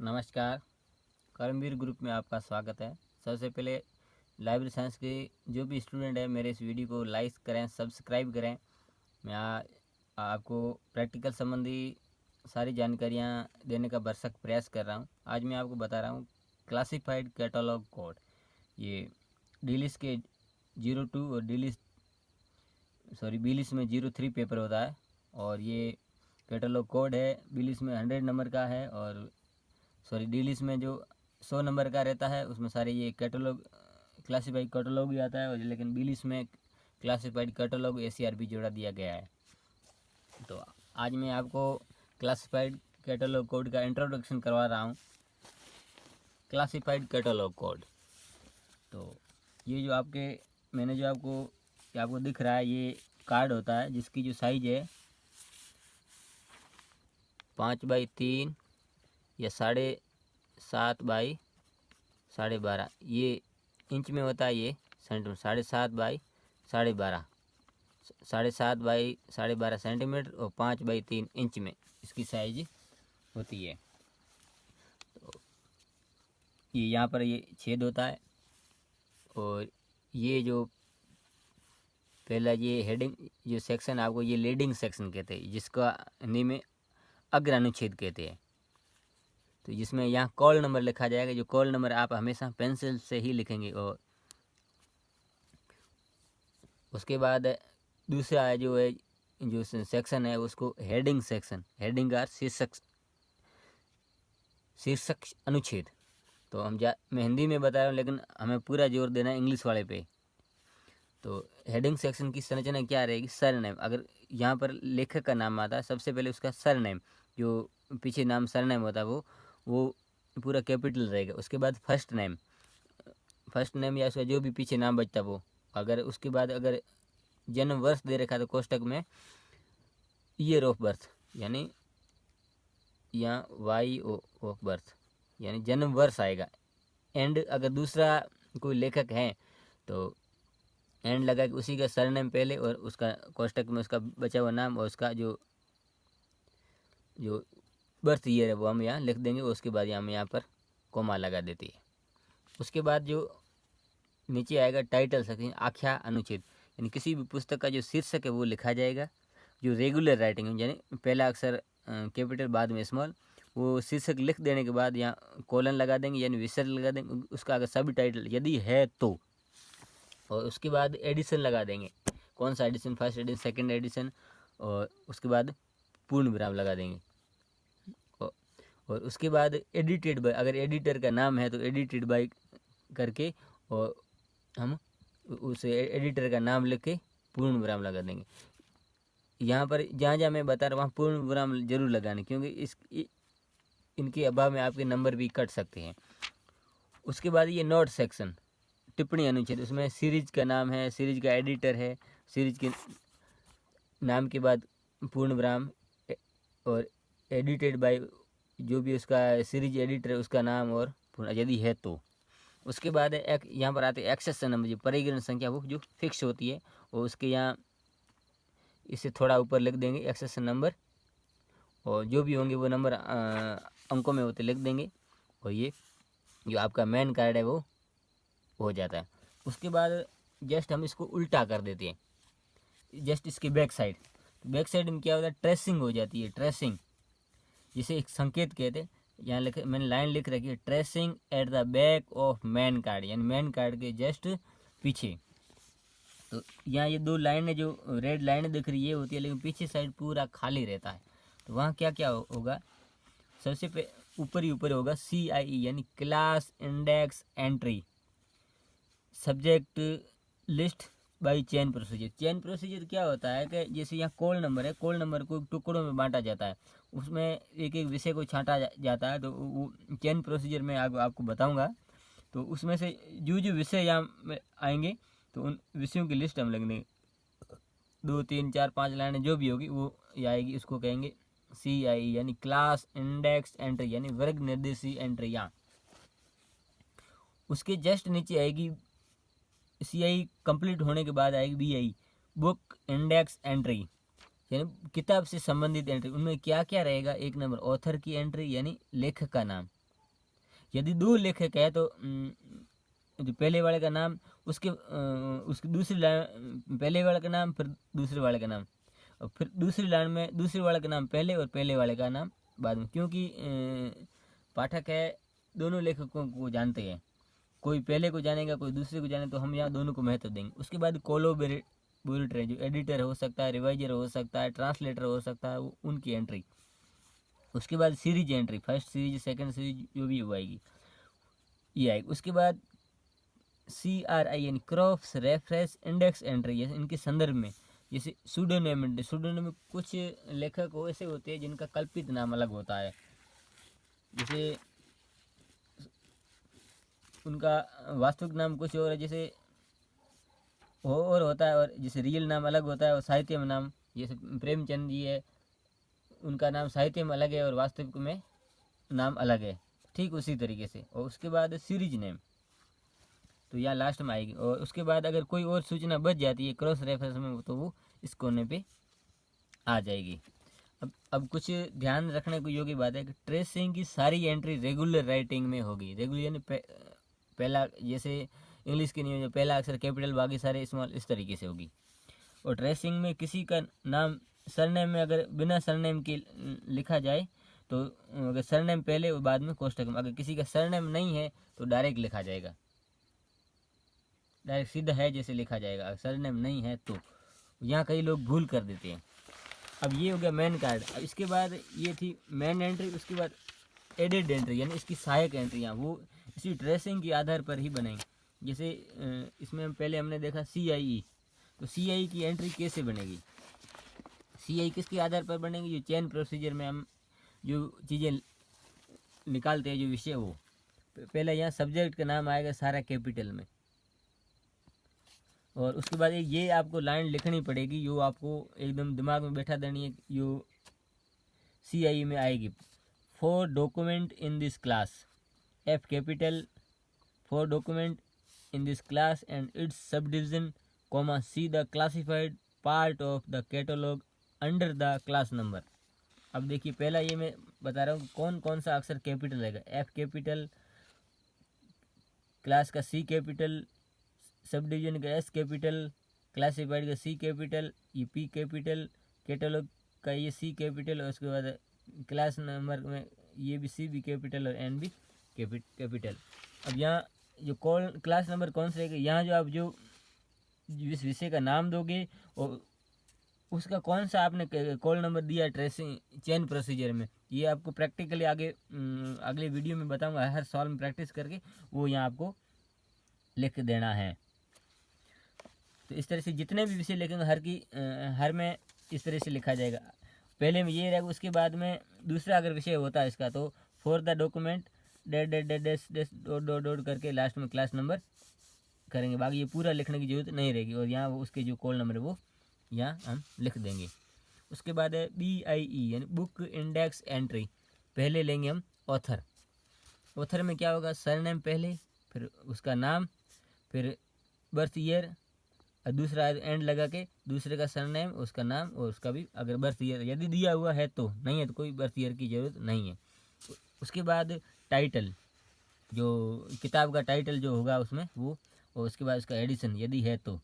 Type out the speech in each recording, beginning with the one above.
नमस्कार। कर्मवीर ग्रुप में आपका स्वागत है। सबसे पहले लाइब्रेरी साइंस के जो भी स्टूडेंट है मेरे इस वीडियो को लाइक करें, सब्सक्राइब करें। मैं आपको प्रैक्टिकल संबंधी सारी जानकारियाँ देने का भरसक प्रयास कर रहा हूँ। आज मैं आपको बता रहा हूँ क्लासिफाइड कैटलॉग कोड। ये डीलिस के 02 और बीलिस में 03 पेपर होता है और ये कैटलॉग कोड है। बीलिस में 100 नंबर का है और डीलिस में जो 100 नंबर का रहता है उसमें सारे ये कैटलॉग क्लासिफाइड कैटलॉग भी आता है, लेकिन बीलिस में क्लासिफाइड कैटलॉग ACRB जोड़ा दिया गया है। तो आज मैं आपको क्लासिफाइड कैटलॉग कोड का इंट्रोडक्शन करवा रहा हूँ। क्लासिफाइड कैटलॉग कोड, तो ये जो मैंने जो आपको दिख रहा है, ये कार्ड होता है जिसकी जो साइज है 5x3 या 7.5 बाई 12.5, ये इंच में होता है। ये सेंटीमीटर 7.5 बाई 12.5, 7.5 बाई 12.5 सेंटीमीटर और 5x3 इंच में इसकी साइज होती है। तो ये यहाँ पर ये छेद होता है और ये जो पहला ये हेडिंग जो सेक्शन आपको ये लीडिंग सेक्शन कहते हैं, जिसका हिंदी में अग्र अनुच्छेद कहते हैं। तो जिसमें यहाँ कॉल नंबर लिखा जाएगा। जो कॉल नंबर आप हमेशा पेंसिल से ही लिखेंगे। और उसके बाद दूसरा जो सेक्शन है उसको हेडिंग सेक्शन, हेडिंग का शीर्षक अनुच्छेद। तो मैं हिंदी में बता रहा हूँ, लेकिन हमें पूरा जोर देना है इंग्लिश वाले पे। तो हेडिंग सेक्शन की संरचना क्या रहेगी? सरनेम। अगर यहाँ पर लेखक का नाम आता है, सबसे पहले उसका सरनेम, जो पीछे नाम सरनेम होता है वो पूरा कैपिटल रहेगा। उसके बाद फर्स्ट नेम या उसका जो भी पीछे नाम बचता वो। अगर उसके बाद अगर जन्म वर्ष दे रखा तो कोष्टक में ईयर ऑफ बर्थ, यानी यहाँ वाई ऑफ बर्थ यानी जन्म वर्ष आएगा। एंड अगर दूसरा कोई लेखक है तो एंड लगा कि उसी का सरनेम पहले और उसका कोष्टक में उसका बचा हुआ नाम और उसका जो बर्थ ईयर है वो हम यहाँ लिख देंगे। उसके बाद हम यहाँ पर कोमा लगा देते हैं। उसके बाद जो नीचे आएगा टाइटल सेक्शन, आख्या अनुच्छेद, यानी किसी भी पुस्तक का जो शीर्षक है वो लिखा जाएगा। जो रेगुलर राइटिंग यानी पहला अक्षर कैपिटल बाद में स्मॉल, वो शीर्षक लिख देने के बाद यहाँ कोलन लगा देंगे यानी विसर्ग लगा देंगे। उसका अगर सब टाइटल यदि है तो, और उसके बाद एडिशन लगा देंगे। कौन सा edition? First edition, second edition, और उसके बाद पूर्ण विराम लगा देंगे। और उसके बाद एडिटेड बाय, अगर एडिटर का नाम है तो एडिटेड बाय करके और हम उस एडिटर का नाम लिख के पूर्ण विराम लगा देंगे। यहाँ पर जहाँ मैं बता रहा हूँ वहाँ पूर्ण विराम जरूर लगाने, क्योंकि इनके अभाव में आपके नंबर भी कट सकते हैं। उसके बाद ये नोट सेक्शन, टिप्पणी अनुच्छेद, उसमें सीरीज का नाम है, सीरीज का एडिटर है, सीरीज के नाम के बाद पूर्ण विराम और एडिटेड बाय जो भी उसका सीरीज एडिटर है उसका नाम और यदि है तो। उसके बाद यहाँ पर आते एक्सेशन नंबर, जो परिगणन संख्या वो जो फिक्स होती है, और उसके यहाँ इससे थोड़ा ऊपर लिख देंगे एक्सेशन नंबर, और जो भी होंगे वो नंबर अंकों में होते लिख देंगे। और ये जो आपका मेन कार्ड है वो हो जाता है। उसके बाद जस्ट हम इसको उल्टा कर देते हैं, जस्ट इसके बैक साइड में क्या होता है? ट्रेसिंग हो जाती है। ट्रेसिंग जिसे एक संकेत कहते हैं। यहाँ मैंने लाइन लिख रखी है, tracing at the back of main card, यानी मेन कार्ड के जस्ट पीछे। तो यहाँ ये दो लाइनें जो रेड लाइनें दिख रही है होती है, लेकिन पीछे साइड पूरा खाली रहता है। तो वहाँ क्या क्या होगा? सबसे ऊपर ही होगा CIE यानी class index entry, subject list by chain procedure. Chain procedure क्या होता है कि जैसे यहाँ कॉल नंबर है, कॉल नंबर को टुकड़ों में बांटा जाता है, उसमें एक एक विषय को छांटा जाता है। तो वो चेन प्रोसीजर में आपको बताऊंगा। तो उसमें से जो विषय यहाँ आएंगे तो उन विषयों की लिस्ट हम लिख देंगे। 2 3 4 5 लाइनें जो भी होगी वो आएगी, उसको कहेंगे CIE यानी क्लास इंडेक्स एंट्री, यानी वर्ग निर्देशी एंट्री। यहाँ उसके जस्ट नीचे आएगी CIE कंप्लीट होने के बाद आएगी BI बुक इंडेक्स एंट्री, यानी किताब से संबंधित एंट्री। उनमें क्या क्या रहेगा? एक नंबर ऑथर की एंट्री यानी लेखक का नाम, यदि दो लेखक है तो जो पहले वाले का नाम उसकी दूसरी लाइन, पहले वाले का नाम फिर दूसरे वाले का नाम, और फिर दूसरी लाइन में दूसरे वाले का नाम पहले और पहले वाले का नाम बाद में, क्योंकि पाठक है दोनों लेखकों को जानते हैं, कोई पहले को जानेगा कोई दूसरे को जाने, तो हम यहाँ दोनों को महत्व देंगे। उसके बाद कोलोबोरेटर है, जो एडिटर हो सकता है, रिवाइजर हो सकता है, ट्रांसलेटर हो सकता है, उनकी एंट्री। उसके बाद series entry, first series second series जो भी वो आएगी ये आएगी। उसके बाद CRI यानी क्रॉस रेफरेंस इंडेक्स एंट्री, जैसे इनके संदर्भ में, जैसे सूडोनेम। सूडोनेम में कुछ लेखक ऐसे होते हैं जिनका कल्पित नाम अलग होता है, जैसे उनका वास्तविक नाम कुछ और है, जैसे और होता है, और जैसे रियल नाम अलग होता है, और साहित्य में नाम, जैसे प्रेमचंद जी है, उनका नाम साहित्य में अलग है और वास्तविक में नाम अलग है, ठीक उसी तरीके से। और उसके बाद सीरीज नेम, तो यहाँ लास्ट में आएगी। और उसके बाद अगर कोई और सूचना बच जाती है क्रॉस रेफरेंस में, तो वो इस कोने पे आ जाएगी। अब कुछ ध्यान रखने को योग्य बात है कि ट्रेसिंग की सारी एंट्री रेगुलर राइटिंग में होगी। रेगुलर यानी पहला, जैसे इंग्लिश के नियम, पहला अक्षर कैपिटल, बाकी सारे स्मॉल, इस तरीके से होगी। और ट्रेसिंग में किसी का नाम सरनेम में अगर बिना सरनेम के लिखा जाए तो अगर सरनेम पहले और बाद में कोष्टक में, अगर किसी का सरनेम नहीं है तो डायरेक्ट लिखा जाएगा, डायरेक्ट सीधा है जैसे लिखा जाएगा। अगर सरनेम नहीं है तो यहाँ कई लोग भूल कर देते हैं। अब ये हो गया मेन कार्ड। अब इसके बाद ये थी मेन एंट्री। उसके बाद एडेड एंट्री यानी इसकी सहायक एंट्रियाँ, वो इसी ट्रेसिंग के आधार पर ही बनाएंगे। जैसे इसमें हम पहले हमने देखा CIE, तो CIE की एंट्री कैसे बनेगी, CIE किसके आधार पर बनेगी, जो चेन प्रोसीजर में हम जो चीज़ें निकालते हैं, जो विषय, वो पहले यहाँ सब्जेक्ट का नाम आएगा सारा कैपिटल में, और उसके बाद ये आपको लाइन लिखनी पड़ेगी, जो आपको एकदम दिमाग में बैठा देनी है, जो CIE में आएगी। For document in this class, F capital, for document in this class and it's sub division, see the classified part of the catalogue under the class number. अब देखिए पहला ये मैं बता रहा हूँ कौन कौन सा अक्षर कैपिटल रहेगा। F कैपिटल, क्लास का C कैपिटल, सब डिवीजन का S कैपिटल, क्लासिफाइड का C कैपिटल, ये P कैपिटल, कैटलॉग का ये C कैपिटल, और उसके बाद क्लास नंबर में ये भी C भी कैपिटल और N भी कैपिटल। अब यहाँ जो क्लास नंबर कौन सा रहेगा, यहाँ जो आप जो इस विषय का नाम दोगे और उसका कौन सा आपने कॉल नंबर दिया ट्रेसिंग चेन प्रोसीजर में, ये आपको प्रैक्टिकली आगे अगले वीडियो में बताऊंगा, हर सॉल्व में प्रैक्टिस करके वो यहाँ आपको लिख देना है। तो इस तरह से जितने भी विषय लिखेंगे हर में इस तरह से लिखा जाएगा। पहले में ये रहेगा, उसके बाद में दूसरा अगर विषय होता है इसका तो for the document date date date date date dot dot dot करके लास्ट में क्लास नंबर करेंगे। बाकी ये पूरा लिखने की जरूरत नहीं रहेगी, और यहाँ वो उसके जो कॉल नंबर है वो यहाँ हम लिख देंगे। उसके बाद है BIE यानी बुक इंडेक्स एंट्री। पहले लेंगे हम ऑथर। ऑथर में क्या होगा, सरनेम पहले, फिर उसका नाम, फिर बर्थ ईयर, और दूसरा एंड लगा के दूसरे का सरनेम, उसका नाम, और उसका भी अगर बर्थ ईयर यदि दिया हुआ है तो, नहीं है तो कोई बर्थ ईयर की ज़रूरत नहीं है। उसके बाद टाइटल, जो किताब का टाइटल जो होगा उसमें वो, और उसके बाद उसका एडिशन यदि है तो,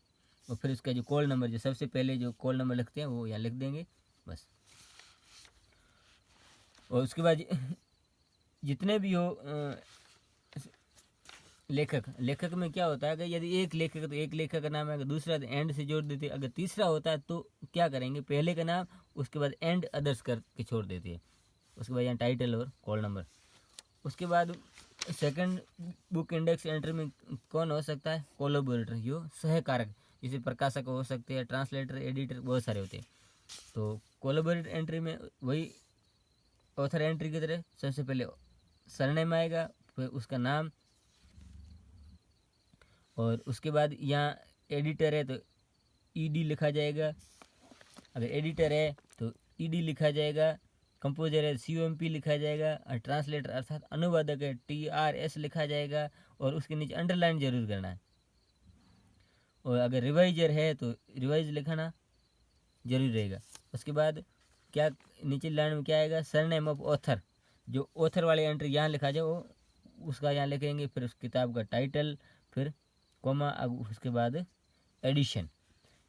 और फिर उसका जो कॉल नंबर, जो सबसे पहले जो कॉल नंबर लिखते हैं वो यहाँ लिख देंगे बस। और उसके बाद जितने भी हो लेखक में क्या होता है कि यदि एक लेखक है तो एक लेखक का नाम है, अगर दूसरा तो एंड से जोड़ देते हैं, अगर तीसरा होता है तो क्या करेंगे, पहले का नाम उसके बाद एंड अदर्स करके छोड़ देते हैं, उसके बाद यहाँ टाइटल और कॉल नंबर। उसके बाद सेकंड बुक इंडेक्स एंट्री में कौन हो सकता है, कोलैबोरेटर, जो सहकारक, जैसे प्रकाशक हो सकते हैं, ट्रांसलेटर, एडिटर, बहुत सारे होते हैं। तो कोलैबोरेटर एंट्री में वही ऑथर एंट्री की तरह सबसे पहले सरनेम आएगा, फिर उसका नाम, और उसके बाद यहाँ एडिटर है तो ED लिखा जाएगा, अगर एडिटर है तो ED लिखा जाएगा, कंपोजर है COMP लिखा जाएगा, और ट्रांसलेटर अर्थात अनुवादक है TRS लिखा जाएगा, और उसके नीचे अंडरलाइन जरूर करना है। और अगर रिवाइजर है तो रिवाइज लिखाना जरूर रहेगा। उसके बाद क्या नीचे लाइन में क्या आएगा, सरनेम ऑफ ऑथर, जो ऑथर वाली एंट्री यहाँ लिखा जाए वो उसका यहाँ लिखेंगे, फिर उस किताब का टाइटल, फिर कॉमा, अब उसके बाद एडिशन।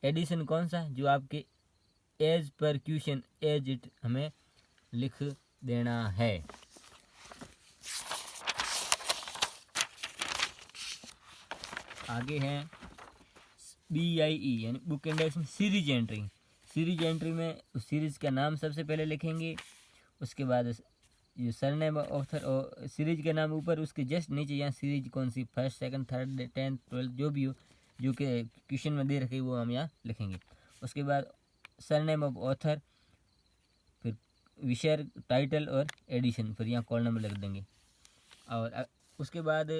एडिशन कौन सा, जो आपके as per question as it हमें लिख देना है। आगे है BIE यानी बुक इंडेक्स में सीरीज एंट्री। सीरीज एंट्री में उस सीरीज का नाम सबसे पहले लिखेंगे, उसके बाद ये सरनेम ऑथर और सीरीज के नाम ऊपर, उसके जस्ट नीचे यहाँ सीरीज कौन सी, first second third 10th 12th जो भी हो, जो कि क्वेश्चन में दे रखी वो हम यहाँ लिखेंगे। उसके बाद सरनेम ऑफ ऑथर, फिर विषय, टाइटल और एडिशन, फिर यहाँ कॉल नंबर लिख देंगे। और उसके बाद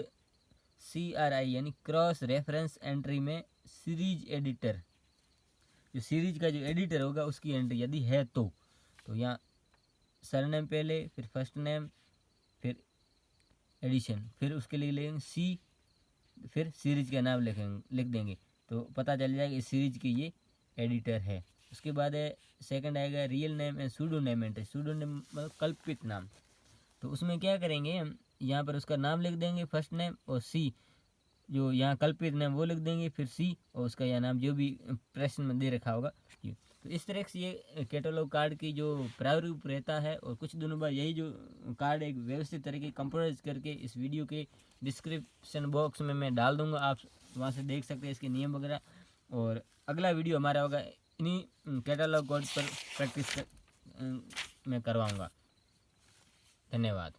CRI यानी क्रॉस रेफरेंस एंट्री में सीरीज एडिटर, जो सीरीज का जो एडिटर होगा उसकी एंट्री यदि है तो यहाँ सरनेम पहले, फिर फर्स्ट नेम, फिर एडिशन, फिर उसके लिए लेंगे C, फिर सीरीज का नाम लिख देंगे, तो पता चल जाएगा इस सीरीज की ये एडिटर है। उसके बाद है सेकंड आएगा real name and pseudo name entry. Pseudo name मतलब कल्पित नाम, तो उसमें क्या करेंगे हम, यहाँ पर उसका नाम लिख देंगे फर्स्ट नेम, और C जो यहाँ कल्पित नाम वो लिख देंगे, फिर C और उसका यह नाम जो भी प्रश्न में दे रखा होगा ये। तो इस तरह से ये कैटलॉग कार्ड की जो प्रारूप रहता है, और कुछ दिनों बाद यही जो कार्ड एक व्यवस्थित तरीके कंप्यूटराइज करके इस वीडियो के डिस्क्रिप्शन बॉक्स में मैं डाल दूंगा, आप वहाँ से देख सकते हैं इसके नियम वगैरह। और अगला वीडियो हमारा होगा इन्हीं कैटलॉग कार्ड पर प्रैक्टिस मैं करवाऊँगा। धन्यवाद।